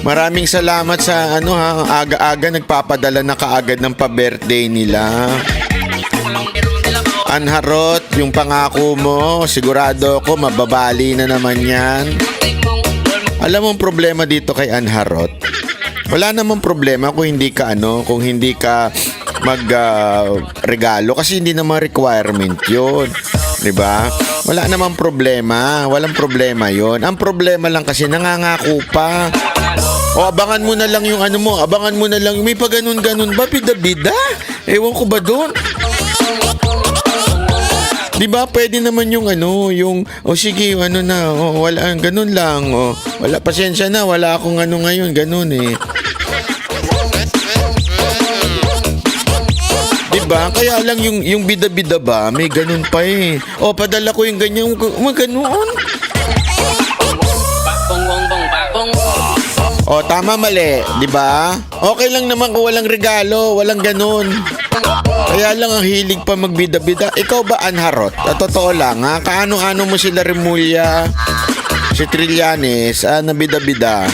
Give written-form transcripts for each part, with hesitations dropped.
Maraming salamat sa ano ha, aga-aga nagpapadala na kaagad ng pa-birthday nila. Anharot, yung pangako mo, sigurado ako mababali na naman yan. Alam mo ang problema dito kay Anharot? Wala namang problema kung hindi ka kung hindi ka regalo kasi hindi naman requirement 'yon. 'Di ba? Wala namang problema, walang problema 'yon. Ang problema lang kasi nangangako pa. O abangan mo na lang yung abangan mo na lang may paganon-ganon ba bida-bida? Ewan ko ba doon? 'Di ba pwede naman yung sige, na, wala ganun lang, wala pasensya na, wala akong ngayon, ganun eh. 'Di ba? Kaya lang yung bida-bida ba, may ganun pa eh. Padala ko yung ganyan, ganoon. Tama mali, 'di ba? Okay lang naman kung walang regalo, walang ganun. Kaya lang ang hilig pa magbida-bida. Ikaw ba, Anharot? Totoo lang, ha? Kaano-ano mo sila Remulla, si Trillanes, na bida-bida.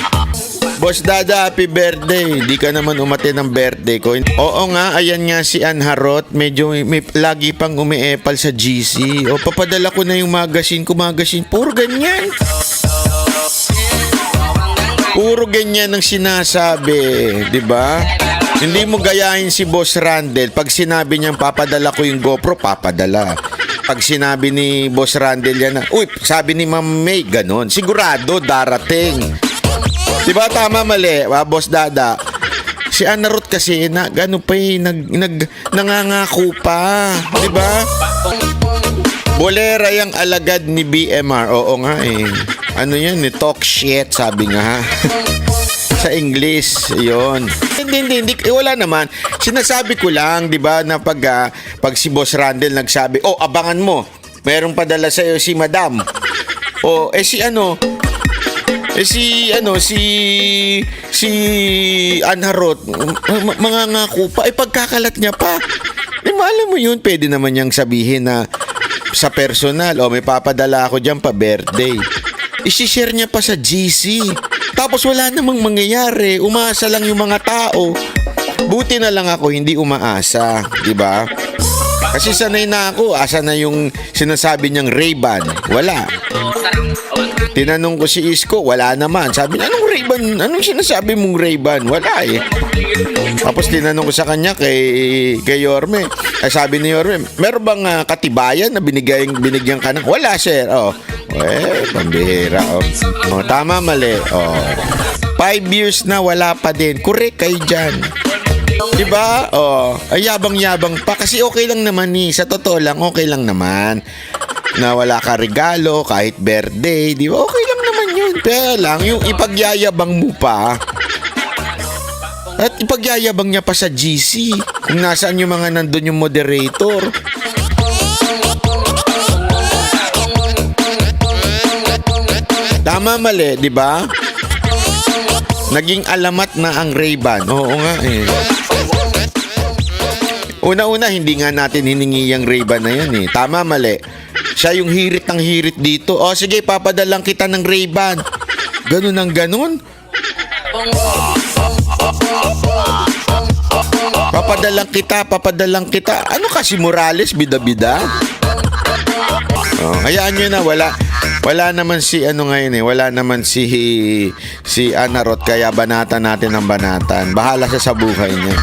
Boss Dada, happy birthday. Di ka naman umate ng birthday ko. Oo nga, ayan nga si Anharot. Medyo may lagi pang umiepal sa GC. Papadala ko na yung magazine ko. Puro ganyan. Puro ganyan ang sinasabi. Diba? Hindi mo gayahin si Boss Randel. Pag sinabi niyang papadala ko yung GoPro, papadala. Pag sinabi ni Boss Randel yan sabi ni Ma'am May, ganon. Sigurado, darating. Diba tama mali, Boss Dada? Si Anharot kasi, gano'n pa nangangako pa. Diba? Bolera yung alagad ni BMR. Oo nga eh. Ano yan? Talk shit, sabi nga. Sa English, yon. Hindi, wala naman. Sinasabi ko lang, di ba, na pag si Boss Randel nagsabi, abangan mo, merong padala sa'yo si Madam. Si Anharot, mangangako pa, pagkakalat niya pa. Alam mo yun, pwede naman niyang sabihin na sa personal, may papadala ako dyan pa birthday. I-share niya pa sa GC. Tapos wala namang mangyayari. Umaasa lang yung mga tao. Buti na lang ako hindi umaasa, di ba? Kasi sanay na ako, asa na yung sinasabi niyang Ray-Ban? Wala. Tinanong ko si Isko, wala naman. Sabi niya, anong Ray-Ban? Anong sinasabi mong Ray-Ban? Wala eh. Tapos tinanong ko sa kanya kay Yorme. Sabi ni Yorme, meron bang katibayan na binigyan ka ng? Wala, sir. Pambihira. Tama, mali. 5 years na wala pa din. Correct kayo dyan. Diba? Ay yabang-yabang pa. Kasi okay lang naman sa totoo lang, okay lang naman. Na wala ka regalo, kahit birthday. Diba? Okay lang naman yun. Kaya lang, yung ipagyayabang mo pa. At ipagyayabang niya pa sa GC. Kung nasaan yung mga nandun yung moderator. Tama mali, di ba? Naging alamat na ang Ray-Ban. Oo nga eh. Una-una, hindi nga natin hiningi yung Ray-Ban na yan eh. Tama mali. Siya yung hirit ng hirit dito. Sige, papadalang kita ng Ray-Ban. Ganun ang ganun. Papadalang kita. Ano kasi Morales, bida-bida? Hayaan nyo na, wala naman si ngayon eh. Wala naman si Anharot, kaya banatan natin ang banatan. Bahala siya sa buhay niya.